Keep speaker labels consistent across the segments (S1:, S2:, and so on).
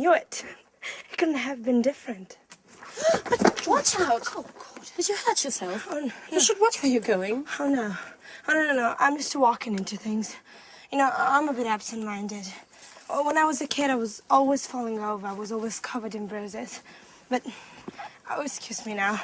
S1: knew it. It couldn't have been different.
S2: Watch out! Oh, God. Did you hurt yourself?
S1: Oh, no.
S2: You should watch where you're going.
S1: Oh, no. Oh, no. I'm used to walking into things. You know, I'm a bit absent-minded. When I was a kid, I was always falling over. I was always covered in bruises. But, oh, excuse me now.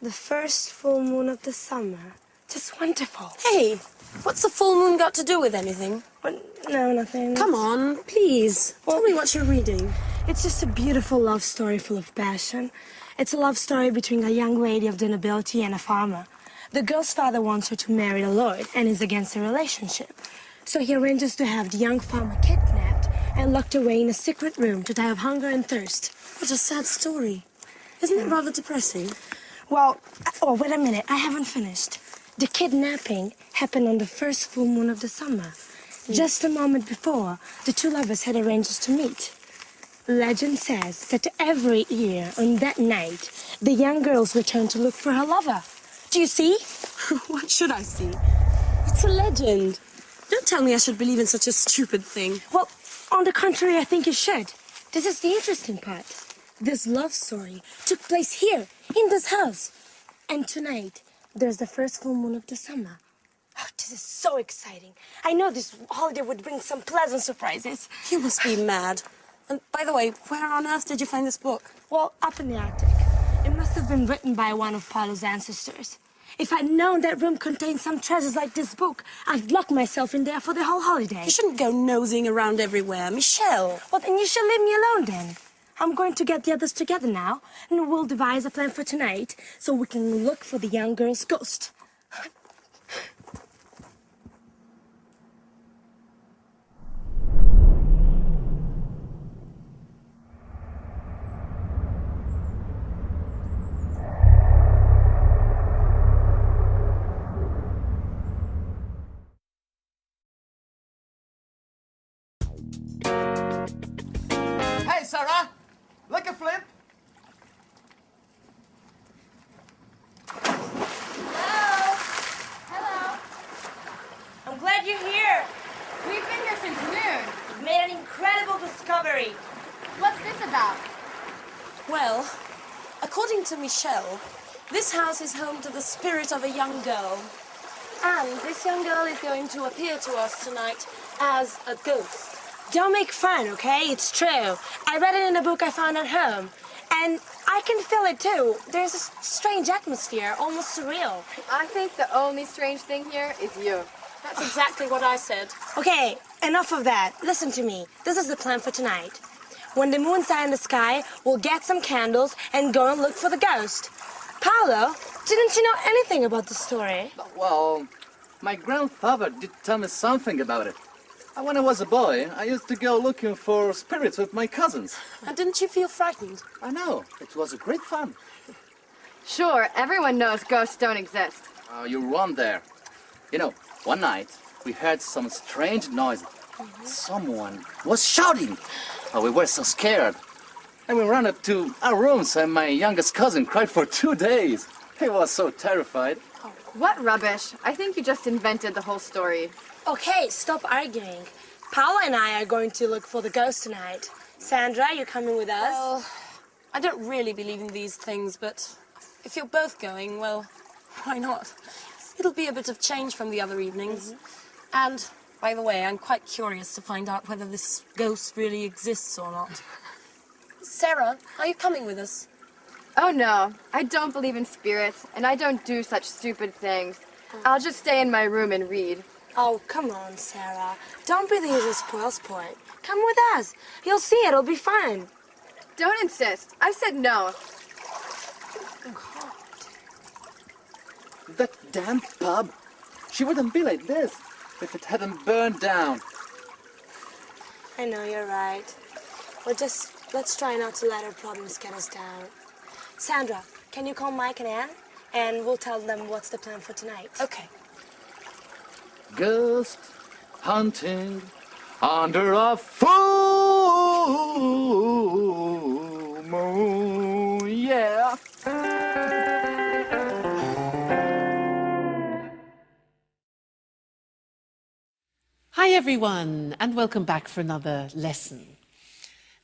S1: The first full moon of the summer. Just wonderful.
S2: Hey, what's the full moon got to do with anything?
S1: Well, no, nothing.
S2: Come on, please. Tell me what you're reading.
S1: It's just a beautiful love story full of passion. It's a love story between a young lady of the nobility and a farmer. The girl's father wants her to marry a lord and is against the relationship. So he arranges to have the young farmer kidnapped and locked away in a secret room to die of hunger and thirst.
S2: What a sad story. Isn't it rather depressing?
S1: Well, oh, wait a minute. I haven't finished. The kidnapping happened on the first full moon of the summer. Just a moment before, the two lovers had arranged to meet. Legend says that every year on that night, the young girls return to look for her lover. Do you see?
S2: What should I see? It's a legend. Don't tell me I should believe in such a stupid thing.
S1: Well, on the contrary, I think you should. This is the interesting part. This love story took place here, in this house. And tonight, there's the first full moon of the summer. Oh, this is so exciting. I know this holiday would bring some pleasant surprises.
S2: You must be mad. And by the way, where on earth did you find this book?
S1: Well, up in the attic. It must have been written by one of Paolo's ancestors. If I'd known that room contained some treasures like this book, I'd lock myself in there for the whole holiday.
S2: You shouldn't go nosing around everywhere, Michelle.
S1: Well, then you should leave me alone, then. I'm going to get the others together now, and we'll devise a plan for tonight so we can look for the young girl's ghost.
S3: Hey, Sarah! Like a flip?
S1: Hello. I'm glad you're here.
S4: We've been here since noon.
S1: You've made an incredible discovery.
S4: What's this about?
S2: Well, according to Michelle, this house is home to the spirit of a young girl. And this young girl is going to appear to us tonight as a ghost.
S1: Don't make fun, okay? It's true. I read it in a book I found at home. And I can feel it, too. There's a strange atmosphere, almost surreal.
S4: I think the only strange thing here is you.
S2: That's exactly what I said.
S1: Okay, enough of that. Listen to me. This is the plan for tonight. When the moon's high in the sky, we'll get some candles and go and look for the ghost. Paolo, didn't you know anything about the story?
S3: Well, my grandfather did tell me something about it. When I was a boy, I used to go looking for spirits with my cousins.
S2: And didn't you feel frightened?
S3: I know, it was a great fun.
S4: Sure, everyone knows ghosts don't exist.
S3: Oh, you're wrong there. You know, one night, we heard some strange noise. Someone was shouting. Oh, we were so scared. And we ran up to our rooms, and my youngest cousin cried for 2 days. He was so terrified.
S4: What rubbish. I think you just invented the whole story.
S1: Okay, stop arguing. Paolo and I are going to look for the ghost tonight. Sandra, you coming with us?
S2: Well, I don't really believe in these things, but if you're both going, well, why not? It'll be a bit of change from the other evenings. And, by the way, I'm quite curious to find out whether this ghost really exists or not. Sarah, are you coming with us?
S4: Oh no, I don't believe in spirits, and I don't do such stupid things. I'll just stay in my room and read.
S1: Oh, come on, Sarah. Don't be the usual spoilsport. Come with us. You'll see, it'll be fun.
S4: Don't insist. I said no.
S3: That damn pub. She wouldn't be like this if it hadn't burned down.
S1: I know, you're right. Let's try not to let our problems get us down. Sandra, can you call Mike and Anne? And we'll tell them what's the plan for tonight.
S2: Okay.
S3: Ghost hunting under a full moon, yeah.
S5: Hi everyone, and welcome back for another lesson.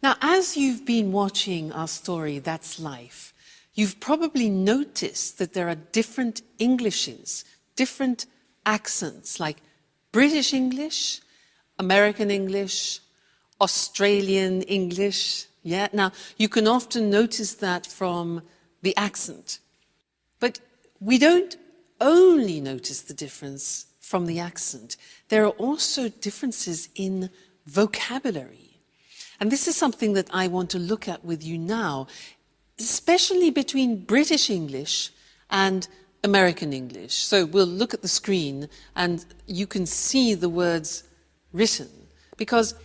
S5: Now, as you've been watching our story, That's Life, you've probably noticed that there are different Englishes, different accents, like British English, American English, Australian English. Yeah, now you can often notice that from the accent. But we don't only notice the difference from the accent. There are also differences in vocabulary. And this is something that I want to look at with you now, especially between British English and American English. So we'll look at the screen and you can see the words written. Because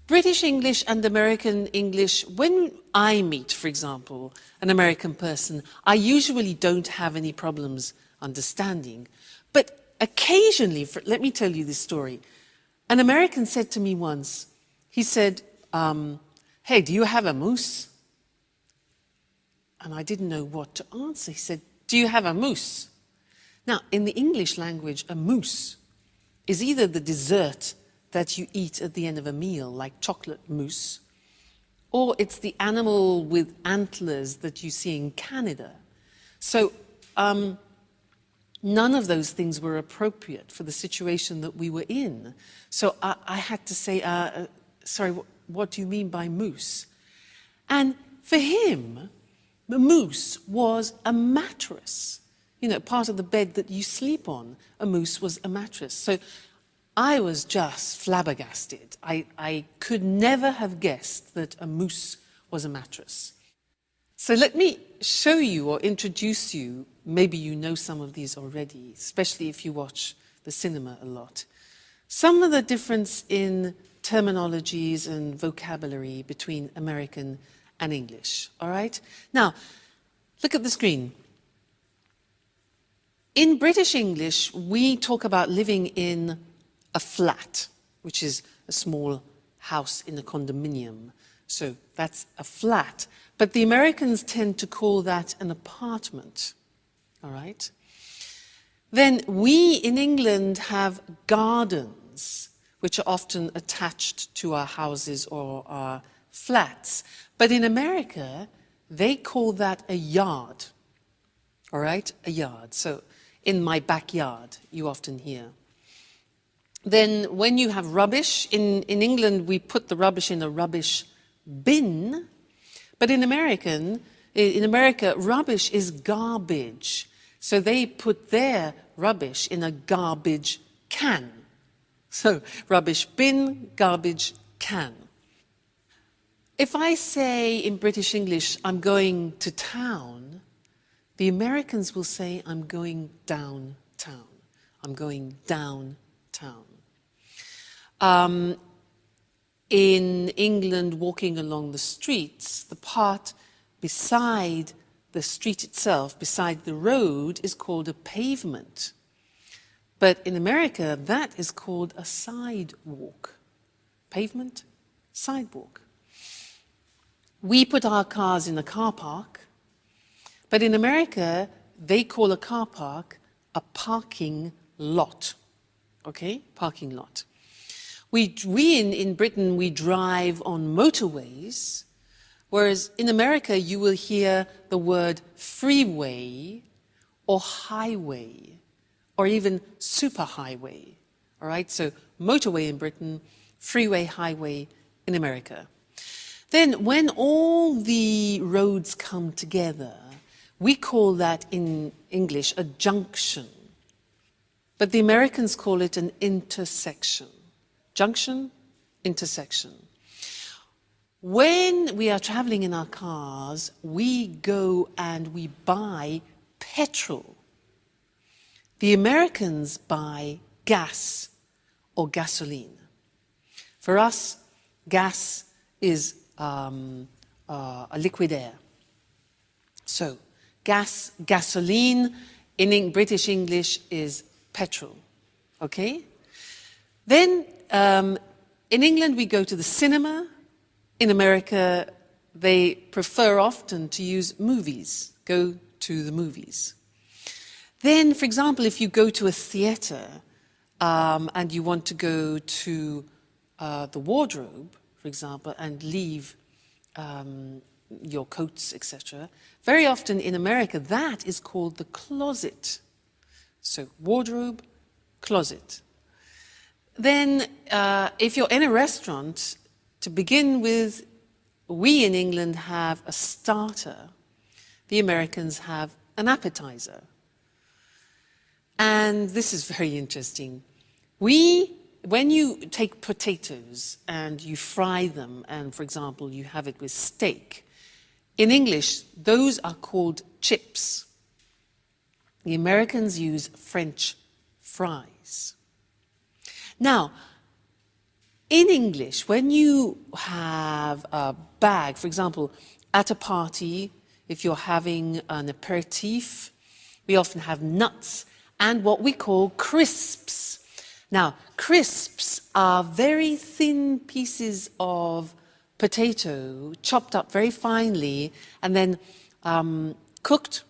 S5: British English and American English, when I meet, for example, an American person, I usually don't have any problems understanding. But occasionally, let me tell you this story. An American said to me once, he said, hey, do you have a moose? And I didn't know what to answer. He said, do you have a moose? Now, in the English language, a moose is either the dessert that you eat at the end of a meal, like chocolate mousse, or it's the animal with antlers that you see in Canada. So none of those things were appropriate for the situation that we were in. So I had to say, sorry, what do you mean by moose? And for him, the moose was a mattress. You know, part of the bed that you sleep on, a moose was a mattress. So I was just flabbergasted. I could never have guessed that a moose was a mattress. So let me show you or introduce you, maybe you know some of these already, especially if you watch the cinema a lot. Some of the difference in terminologies and vocabulary between American and English, all right? Now, look at the screen. In British English, we talk about living in a flat, which is a small house in a condominium. So that's a flat. But the Americans tend to call that an apartment, all right? Then we in England have gardens, which are often attached to our houses or our flats. But in America, they call that a yard, all right? A yard. So in my backyard, you often hear. Then when you have rubbish, in England we put the rubbish in a rubbish bin, but in America, rubbish is garbage. So they put their rubbish in a garbage can. So rubbish bin, garbage can. If I say in British English, I'm going to town, the Americans will say, I'm going downtown. I'm going downtown. In England, walking along the streets, the part beside the street itself, beside the road, is called a pavement. But in America, that is called a sidewalk. Pavement, sidewalk. We put our cars in a car park, but in America, they call a car park a parking lot. Okay, parking lot. In Britain, we drive on motorways, whereas in America, you will hear the word freeway or highway or even superhighway. All right, so motorway in Britain, freeway, highway in America. Then when all the roads come together, we call that in English a junction. But the Americans call it an intersection. Junction, intersection. When we are traveling in our cars, we go and we buy petrol. The Americans buy gas or gasoline. For us, gas is a liquid air. So, gas, gasoline, in British English is petrol. Okay? Then, in England, we go to the cinema. In America, they prefer often to use movies, go to the movies. Then, for example, if you go to a theatre and you want to go to the wardrobe, for for example, and leave your coats, etc. Very often in America, that is called the closet. So wardrobe, closet. Then if you're in a restaurant, to begin with, we in England have a starter. The Americans have an appetizer. And this is very interesting. When you take potatoes and you fry them, and for example, you have it with steak, in English, those are called chips. The Americans use French fries. Now, in English, when you have a bag, for example, at a party, if you're having an aperitif, we often have nuts and what we call crisps. Now, crisps are very thin pieces of potato, chopped up very finely, and then cooked,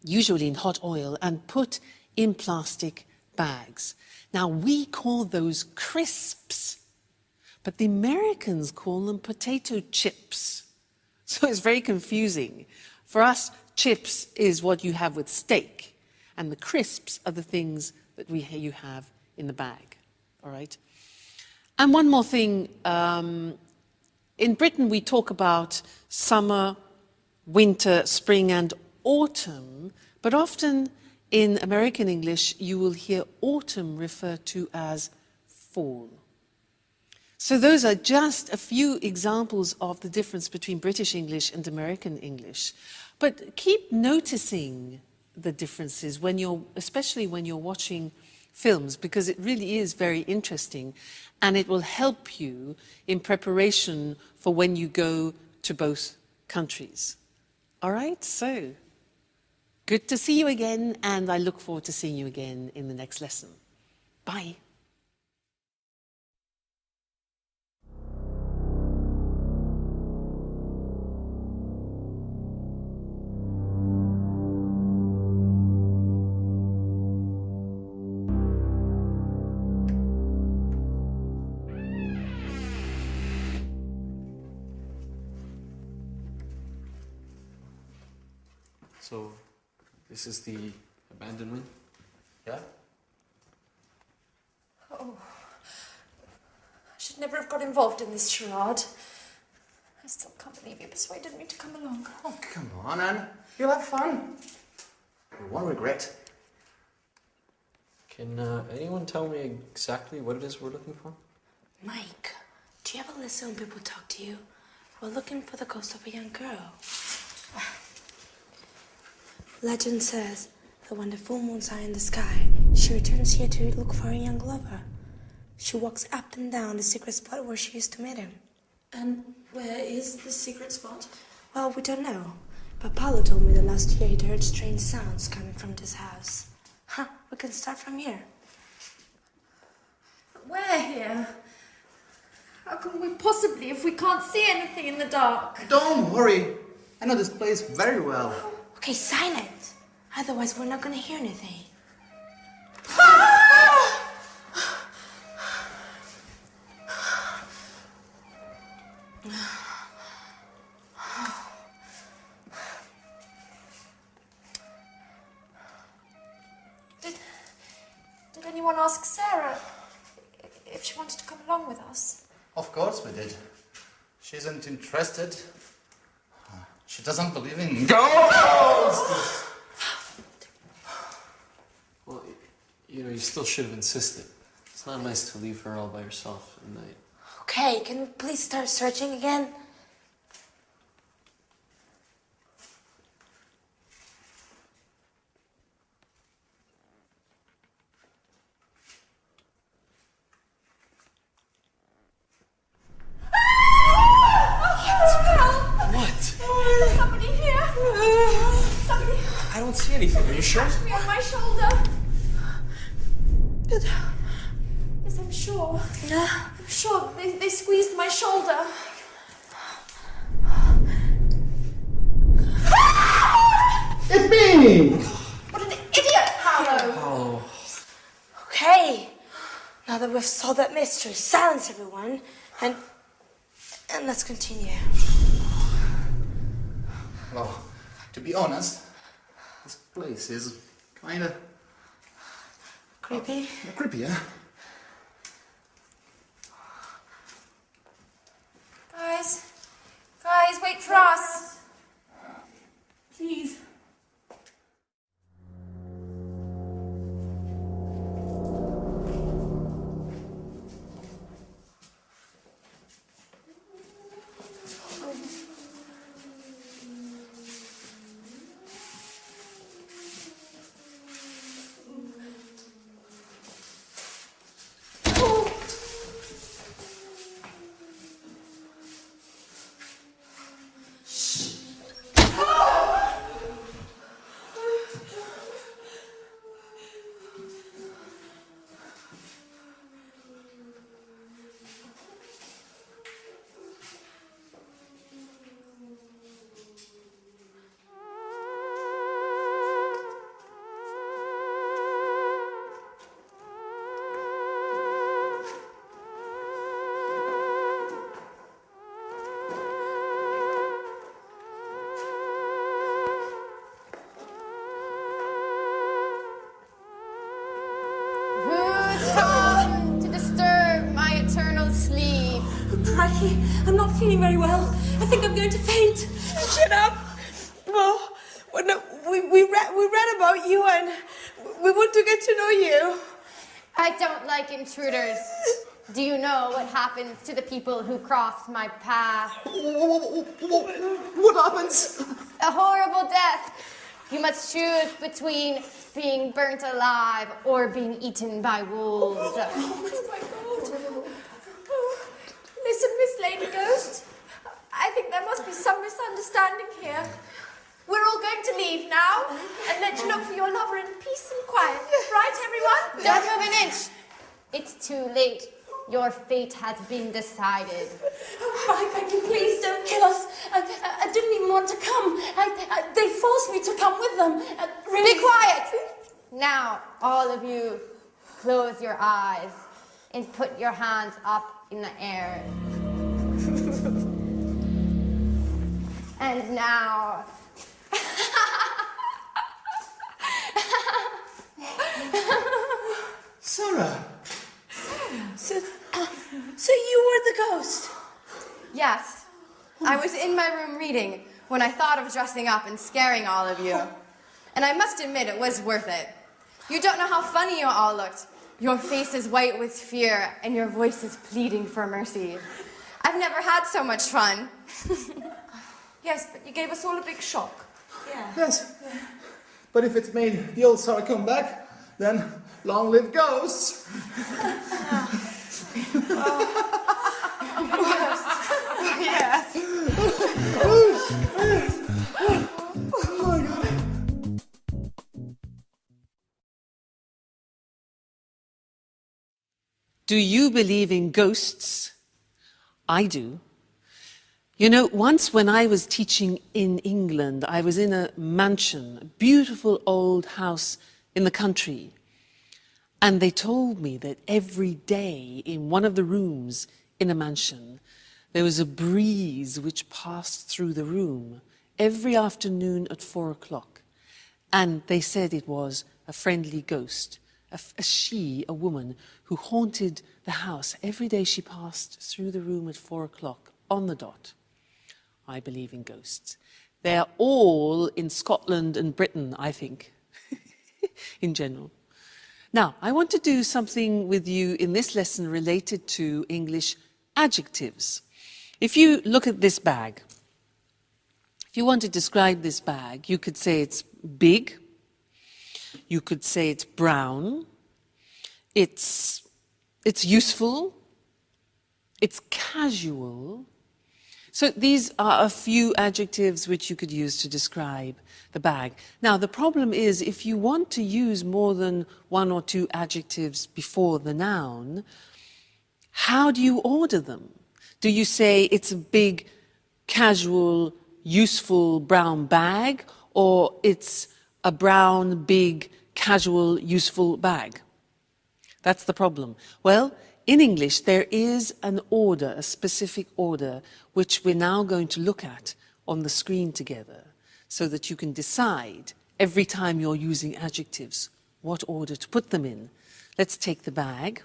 S5: usually in hot oil, and put in plastic bags. Now, we call those crisps, but the Americans call them potato chips. So it's very confusing. For us, chips is what you have with steak, and the crisps are the things that you have in the bag, all right? And one more thing, in Britain we talk about summer, winter, spring and autumn, but often in American English you will hear autumn referred to as fall. So those are just a few examples of the difference between British English and American English. But keep noticing the differences especially when you're watching films, because it really is very interesting and it will help you in preparation for when you go to both countries. All right, so good to see you again, and I look forward to seeing you again in the next lesson. Bye.
S6: So, this is the abandonment?
S3: Yeah?
S7: Oh, I should never have got involved in this charade. I still can't believe you persuaded me to come along.
S3: Oh, come on, Anne. You'll have fun. You won't regret.
S6: Can anyone tell me exactly what it is we're looking for?
S1: Mike, do you ever listen when people talk to you? We're looking for the ghost of a young girl. Legend says that when the full moon's high in the sky, she returns here to look for a young lover. She walks up and down the secret spot where she used to meet him.
S2: And where is the secret spot?
S1: Well, we don't know. But Paolo told me that last year he'd heard strange sounds coming from this house. We can start from here.
S7: Where here? How can we possibly if we can't see anything in the dark?
S3: Don't worry. I know this place very well.
S1: Okay, silent. Otherwise, we're not gonna hear anything.
S7: Did anyone ask Sarah if she wanted to come along with us?
S3: Of course we did. She isn't interested. She doesn't believe in ghosts!
S6: Well, you know, you still should have insisted. It's not nice to leave her all by herself at night.
S1: Okay, can we please start searching again?
S7: There's somebody here. Somebody
S6: I don't see anything. Are you sure?
S7: touched me on my shoulder. Yes, I'm sure. I'm sure they squeezed my shoulder.
S3: It's me!
S7: What an idiot, Paolo!
S6: Oh.
S1: Okay. Now that we've solved that mystery, silence everyone. And let's continue.
S3: Well, to be honest, this place is kind of
S1: Creepy?
S3: creepy, yeah?
S7: Guys, wait for us.
S2: Please.
S4: Who's come to disturb my eternal sleep?
S7: Crikey, I'm not feeling very well. I think I'm going to faint.
S1: Shut up! Well, no, we read about you and we want to get to know you.
S4: I don't like intruders. Do you know what happens to the people who cross my path?
S3: What happens?
S4: A horrible death. You must choose between being burnt alive or being eaten by wolves.
S7: Oh my God. Oh, listen, Miss Lady Ghost. I think there must be some misunderstanding here. We're all going to leave now and let you look for your lover in peace and quiet. Right, everyone?
S4: Don't move an inch. It's too late. Your fate has been decided.
S7: I beg you, please don't kill us. I didn't even want to come. They forced me to come with them. Really.
S4: Be quiet! Now, all of you, close your eyes and put your hands up in the air. And now...
S3: Sarah!
S1: So you were the ghost?
S4: Yes, I was in my room reading when I thought of dressing up and scaring all of you. And I must admit, it was worth it. You don't know how funny you all looked. Your face is white with fear and your voice is pleading for mercy. I've never had so much fun.
S7: Yes, but you gave us all a big shock.
S3: Yes. But if it's made the old Sarah come back, then long live ghosts!
S1: Yes.
S3: Oh my God.
S5: Do you believe in ghosts? I do. You know, once when I was teaching in England, I was in a mansion, a beautiful old house in the country. And they told me that every day in one of the rooms in a mansion, there was a breeze which passed through the room every afternoon at 4 o'clock. And they said it was a friendly ghost, a woman who haunted the house. Every day she passed through the room at 4 o'clock on the dot. I believe in ghosts. They're all in Scotland and Britain, I think, in general. Now, I want to do something with you in this lesson related to English adjectives. If you look at this bag, if you want to describe this bag, you could say it's big, you could say it's brown, it's useful, it's casual. So these are a few adjectives which you could use to describe the bag. Now, the problem is if you want to use more than one or two adjectives before the noun, how do you order them? Do you say it's a big, casual, useful brown bag, or it's a brown, big, casual, useful bag? That's the problem. Well, in English, there is an order, a specific order, which we're now going to look at on the screen together, so that you can decide every time you're using adjectives what order to put them in. Let's take the bag.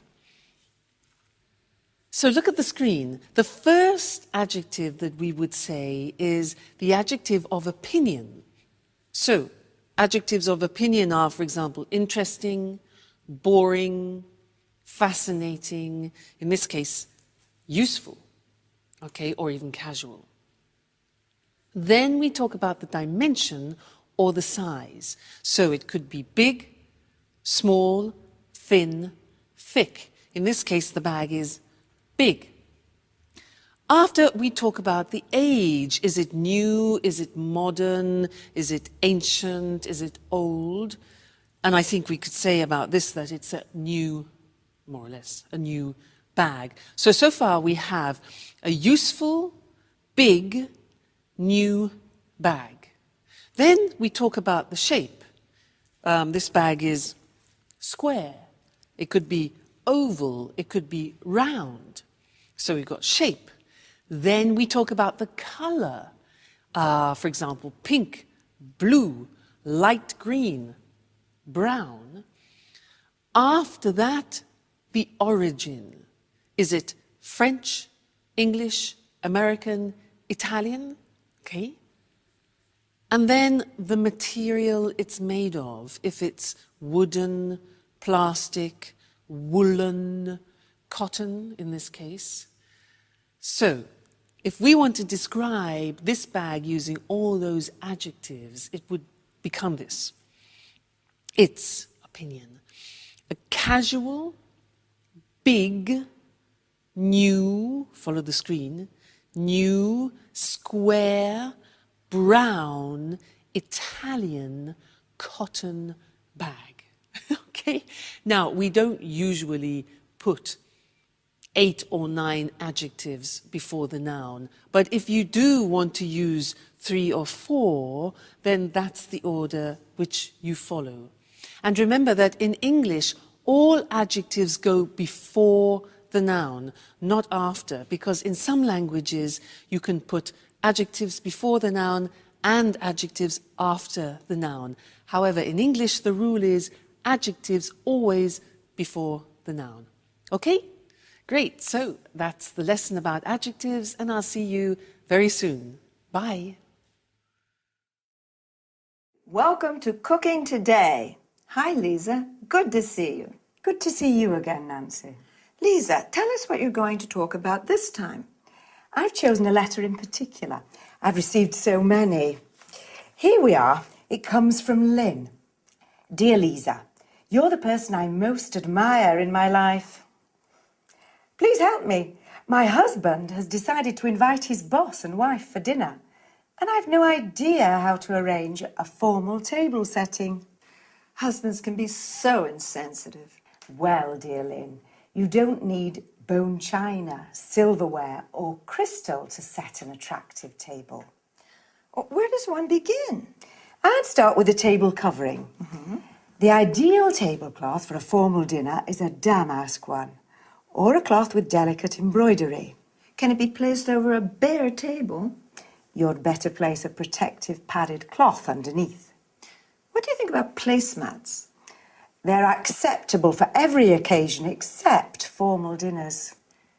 S5: So look at the screen. The first adjective that we would say is the adjective of opinion. So adjectives of opinion are, for example, interesting, boring, fascinating, in this case, useful, okay, or even casual. Then we talk about the dimension or the size. So it could be big, small, thin, thick. In this case, the bag is big. After we talk about the age, is it new, is it modern, is it ancient, is it old? And I think we could say about this that it's a new, more or less, a new bag. So far we have a useful, big, new bag. Then we talk about the shape. This bag is square. It could be oval. It could be round. So we've got shape. Then we talk about the color. For example, pink, blue, light green, brown. After that, the origin. Is it French, English, American, Italian? Okay. And then the material it's made of, if it's wooden, plastic, woolen, cotton in this case. So, if we want to describe this bag using all those adjectives, it would become this. Its opinion. A casual, big, new, follow the screen, new, square, brown, Italian cotton bag. Okay? Now, we don't usually put 8 or 9 adjectives before the noun, but if you do want to use 3 or 4, then that's the order which you follow. And remember that in English, all adjectives go before the noun, not after, because in some languages you can put adjectives before the noun and adjectives after the noun. However, in English, the rule is adjectives always before the noun. Okay? Great. So that's the lesson about adjectives, and I'll see you very soon. Bye.
S8: Welcome to Cooking Today. Hi, Lisa. Good to see you.
S9: Good to see you again, Nancy.
S8: Lisa, tell us what you're going to talk about this time.
S9: I've chosen a letter in particular. I've received so many. Here we are. It comes from Lynn. Dear Lisa, you're the person I most admire in my life. Please help me. My husband has decided to invite his boss and wife for dinner, and I've no idea how to arrange a formal table setting.
S8: Husbands can be so insensitive.
S9: Well, dear Lynn, you don't need bone china, silverware, or crystal to set an attractive table.
S8: Where does one begin?
S9: I'd start with the table covering. The ideal tablecloth for a formal dinner is a damask one, or a cloth with delicate embroidery.
S8: Can it be placed over a bare table?
S9: You'd better place a protective padded cloth underneath.
S8: What do you think about placemats?
S9: They're acceptable for every occasion except formal dinners.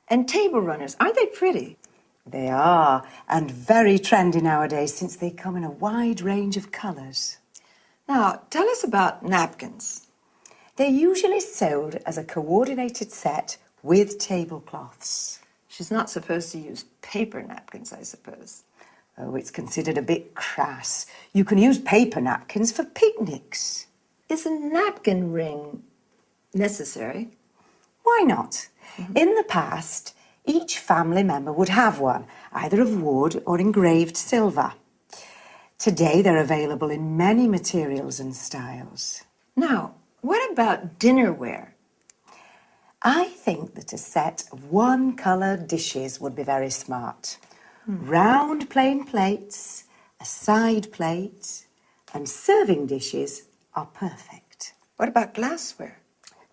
S8: And table runners, aren't they pretty?
S9: They are, and very trendy nowadays since they come in a wide range of colours.
S8: Now, tell us about napkins.
S9: They're usually sold as a coordinated set with tablecloths.
S8: She's not supposed to use paper napkins, I suppose.
S9: Oh, it's considered a bit crass. You can use paper napkins for picnics.
S8: Is a napkin ring necessary?
S9: Why not? In the past, each family member would have one, either of wood or engraved silver. Today, they're available in many materials and styles.
S8: Now, what about dinnerware?
S9: I think that a set of one-colour dishes would be very smart. Round plain plates, a side plate, and serving dishes are perfect.
S8: What about glassware?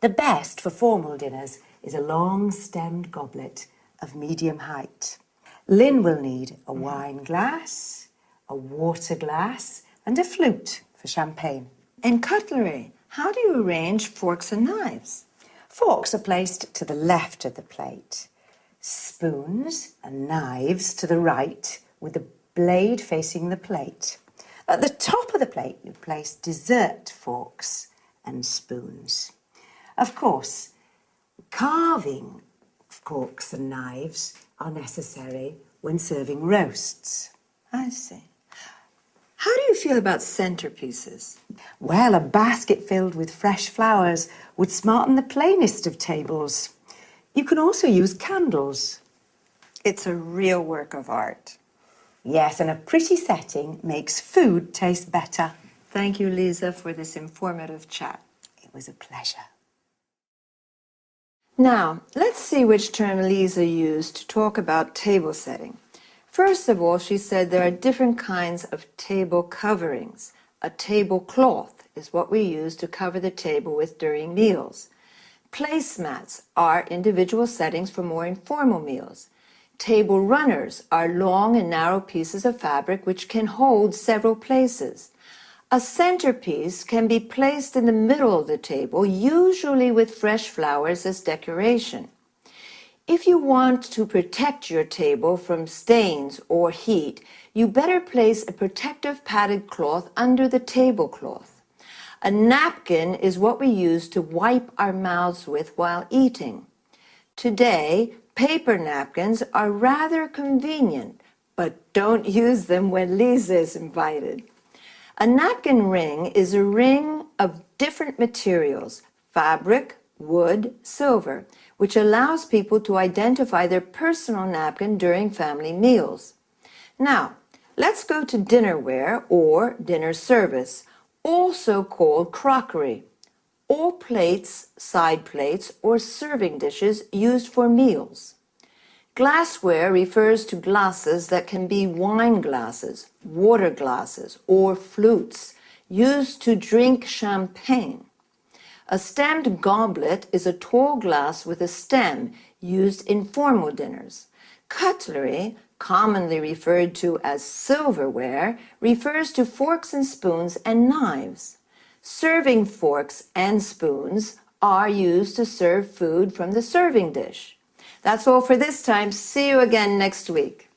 S9: The best for formal dinners is a long-stemmed goblet of medium height. Lynn will need a wine glass, a water glass, and a flute for champagne.
S8: In cutlery, how do you arrange forks and knives?
S9: Forks are placed to the left of the plate. Spoons and knives to the right, with the blade facing the plate. At the top of the plate, you place dessert forks and spoons. Of course, carving forks and knives are necessary when serving roasts.
S8: I see. How do you feel about centerpieces?
S9: Well, a basket filled with fresh flowers would smarten the plainest of tables. You can also use candles.
S8: It's a real work of art.
S9: Yes, and a pretty setting makes food taste better.
S8: Thank you, Lisa, for this informative chat.
S9: It was a pleasure.
S8: Now, let's see which term Lisa used to talk about table setting. First of all, she said there are different kinds of table coverings. A tablecloth is what we use to cover the table with during meals. Placemats are individual settings for more informal meals. Table runners are long and narrow pieces of fabric which can hold several places. A centerpiece can be placed in the middle of the table, usually with fresh flowers as decoration. If you want to protect your table from stains or heat, you better place a protective padded cloth under the tablecloth. A napkin is what we use to wipe our mouths with while eating. Today, paper napkins are rather convenient, but don't use them when Lisa is invited. A napkin ring is a ring of different materials, fabric, wood, silver, which allows people to identify their personal napkin during family meals. Now, let's go to dinnerware or dinner service, also called crockery. All plates, side plates, or serving dishes used for meals. Glassware refers to glasses that can be wine glasses, water glasses, or flutes, used to drink champagne. A stemmed goblet is a tall glass with a stem used in formal dinners. Cutlery, commonly referred to as silverware, refers to forks and spoons and knives. Serving forks and spoons are used to serve food from the serving dish. That's all for this time. See you again next week.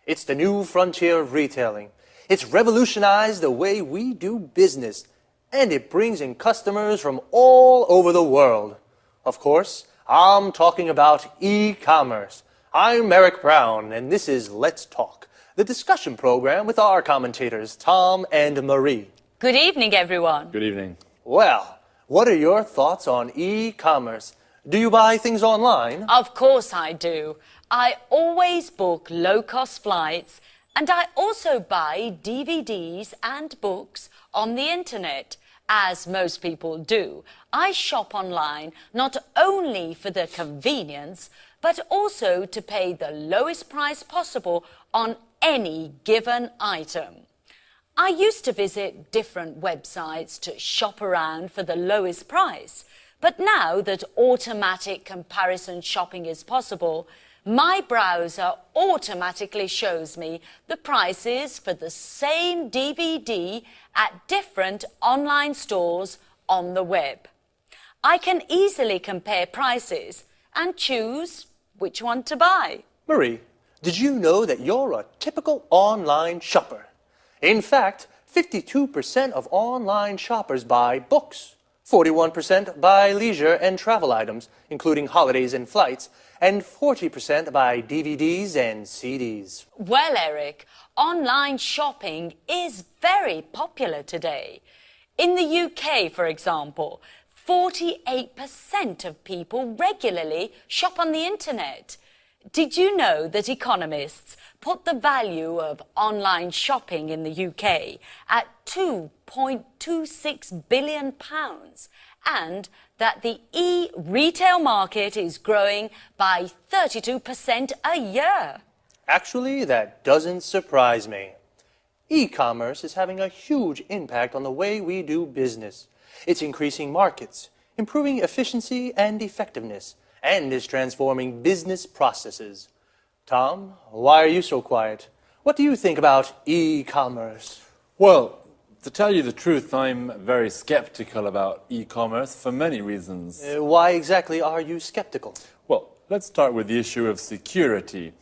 S10: It's the new frontier of retailing. It's revolutionized the way we do business, and it brings in customers from all over the world. Of course, I'm talking about e-commerce. I'm Eric Brown, and this is Let's Talk, the discussion program with our commentators, Tom and Marie.
S11: Good evening, everyone.
S12: Good evening.
S10: Well, what are your thoughts on e-commerce? Do you buy things online?
S11: Of course I do. I always book low-cost flights, and I also buy DVDs and books on the internet, as most people do. I shop online not only for the convenience, but also to pay the lowest price possible on any given item. I used to visit different websites to shop around for the lowest price, but now that automatic comparison shopping is possible, my browser automatically shows me the prices for the same DVD at different online stores on the web. I can easily compare prices and choose which one to buy.
S10: Marie, did you know that you're a typical online shopper? In fact, 52% of online shoppers buy books, 41% buy leisure and travel items, including holidays and flights, and 40% buy DVDs and CDs.
S11: Well, Eric, online shopping is very popular today. In the UK, for example, 48% of people regularly shop on the internet. Did you know that economists put the value of online shopping in the UK at £2.26 billion and that the e-retail market is growing by 32% a year?
S10: Actually, that doesn't surprise me. E-commerce is having a huge impact on the way we do business. It's increasing markets, improving efficiency and effectiveness, and is transforming business processes. Tom, why are you so quiet? What do you think about e-commerce?
S12: Well, to tell you the truth, I'm very skeptical about e-commerce for many reasons.
S10: Why exactly are you skeptical?
S12: Well, let's start with the issue of security.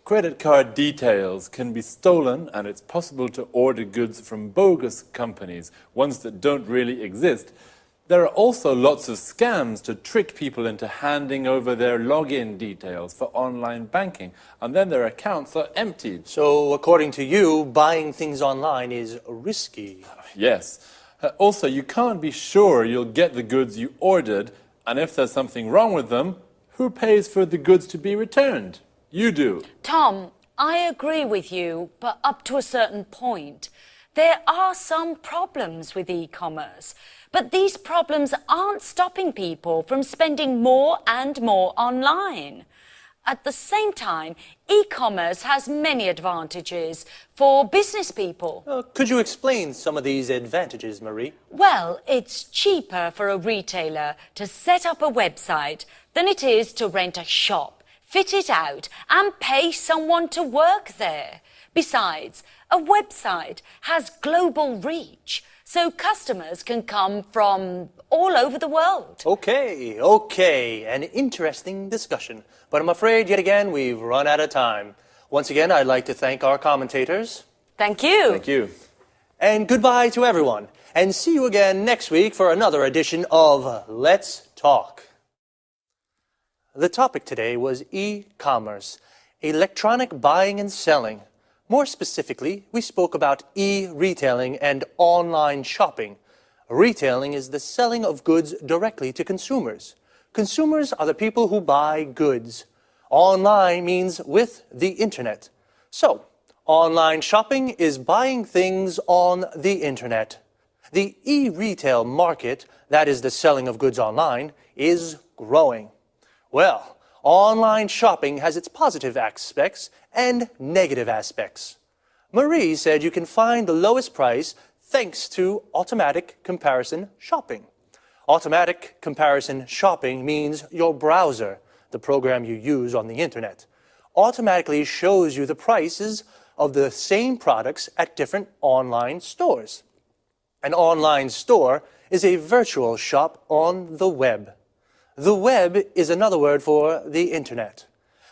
S12: Credit card details can be stolen, and it's possible to order goods from bogus companies, ones that don't really exist. There are also lots of scams to trick people into handing over their login details for online banking, and then their accounts are emptied.
S10: So, according to you, buying things online is risky.
S12: Yes. Also, you can't be sure you'll get the goods you ordered, and if there's something wrong with them, who pays for the goods to be returned? You do.
S11: Tom, I agree with you, but up to a certain point. There are some problems with e-commerce, but these problems aren't stopping people from spending more and more online. At the same time, e-commerce has many advantages for business people.
S10: Could you explain some of these advantages, Marie?
S11: Well, it's cheaper for a retailer to set up a website than it is to rent a shop, fit it out, and pay someone to work there. Besides, a website has global reach, so customers can come from all over the world.
S10: Okay. An interesting discussion. But I'm afraid, yet again, we've run out of time. Once again, I'd like to thank our commentators.
S11: Thank you.
S12: Thank you.
S10: And goodbye to everyone. And see you again next week for another edition of Let's Talk. The topic today was e-commerce, electronic buying and selling. More specifically, we spoke about e-retailing and online shopping. Retailing is the selling of goods directly to consumers. Consumers are the people who buy goods. Online means with the internet. So, online shopping is buying things on the internet. The e-retail market, that is the selling of goods online, is growing. Well, online shopping has its positive aspects and negative aspects. Marie said you can find the lowest price thanks to automatic comparison shopping. Automatic comparison shopping means your browser, the program you use on the internet, automatically shows you the prices of the same products at different online stores. An online store is a virtual shop on the web. The web is another word for the internet.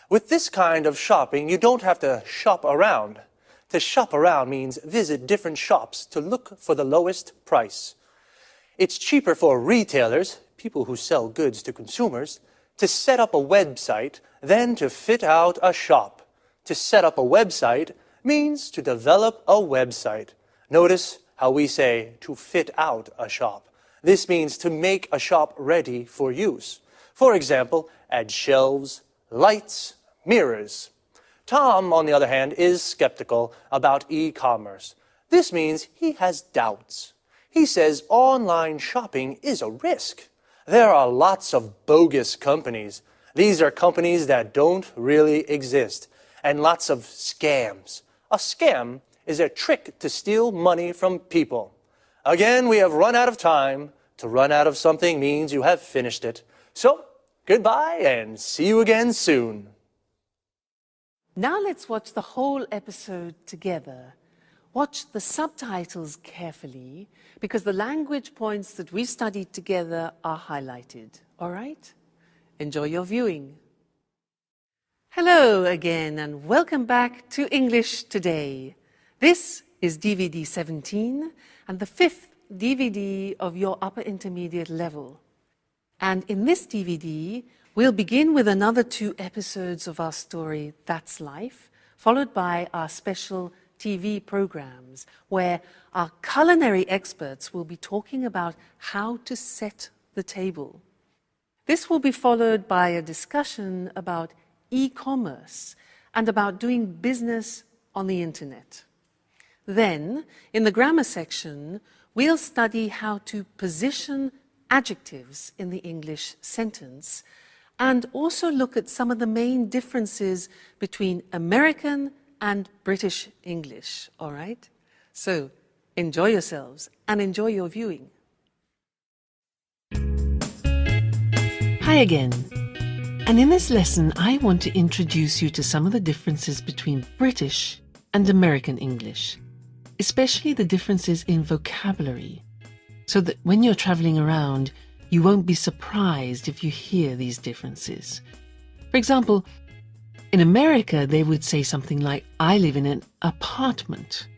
S10: With this kind of shopping, you don't have to shop around. To shop around means visit different shops to look for the lowest price. It's cheaper for retailers, people who sell goods to consumers, to set up a website than to fit out a shop. To set up a website means to develop a website. Notice how we say to fit out a shop. This means to make a shop ready for use. For example, add shelves, lights, mirrors. Tom, on the other hand, is skeptical about e-commerce. This means he has doubts. He says online shopping is a risk. There are lots of bogus companies. These are companies that don't really exist. And lots of scams. A scam is a trick to steal money from people. Again, we have run out of time. To run out of something means you have finished it. So, goodbye and see you again soon.
S5: Now let's watch the whole episode together. Watch the subtitles carefully because the language points that we studied together are highlighted. All right? Enjoy your viewing. Hello again and welcome back to English Today. This is DVD 17 and the fifth DVD of your upper intermediate level. And in this DVD, we'll begin with another 2 episodes of our story, That's Life, followed by our special TV programs, where our culinary experts will be talking about how to set the table. This will be followed by a discussion about e-commerce and about doing business on the internet. Then, in the grammar section, we'll study how to position adjectives in the English sentence and also look at some of the main differences between American and British English, all right? So, enjoy yourselves and enjoy your viewing. Hi again. And in this lesson, I want to introduce you to some of the differences between British and American English, especially the differences in vocabulary, so that when you're traveling around, you won't be surprised if you hear these differences. For example, in America, they would say something like, I live in an apartment.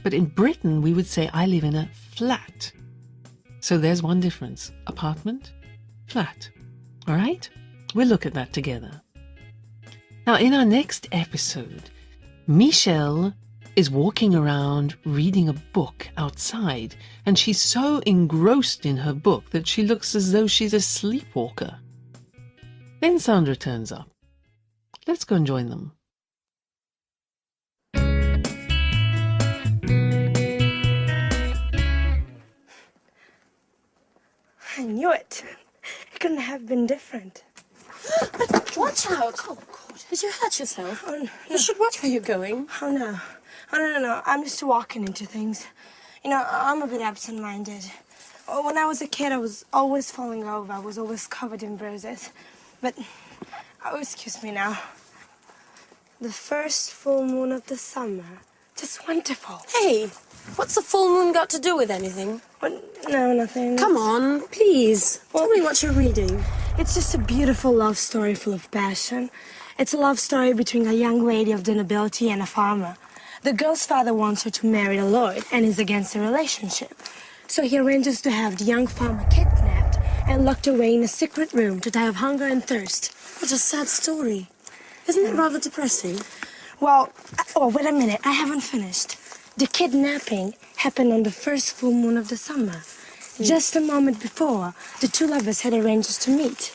S5: But in Britain, we would say, I live in a flat. So there's one difference. Apartment, flat. All right? We'll look at that together. Now, in our next episode, Michelle is walking around reading a book outside, and she's so engrossed in her book that she looks as though she's a sleepwalker. Then Sandra turns up. Let's go and join them.
S1: I knew it. It couldn't have been different.
S2: Watch out! Oh, God. Did you hurt yourself?
S1: Oh, no.
S2: You should watch where you're going.
S1: Oh, no. Oh, no. I'm just walking into things. You know, I'm a bit absent-minded. When I was a kid, I was always falling over. I was always covered in bruises. But, oh, excuse me now. The first full moon of the summer. Just wonderful.
S2: Hey, what's the full moon got to do with anything?
S1: No, nothing.
S2: Come on, please. Tell me what you're reading.
S1: It's just a beautiful love story full of passion. It's a love story between a young lady of the nobility and a farmer. The girl's father wants her to marry a lord and is against the relationship. So he arranges to have the young farmer kidnapped and locked away in a secret room to die of hunger and thirst.
S2: What a sad story. Isn't it rather depressing?
S1: Well, oh, wait a minute. I haven't finished. The kidnapping happened on the first full moon of the summer. Just a moment before, the two lovers had arranged to meet.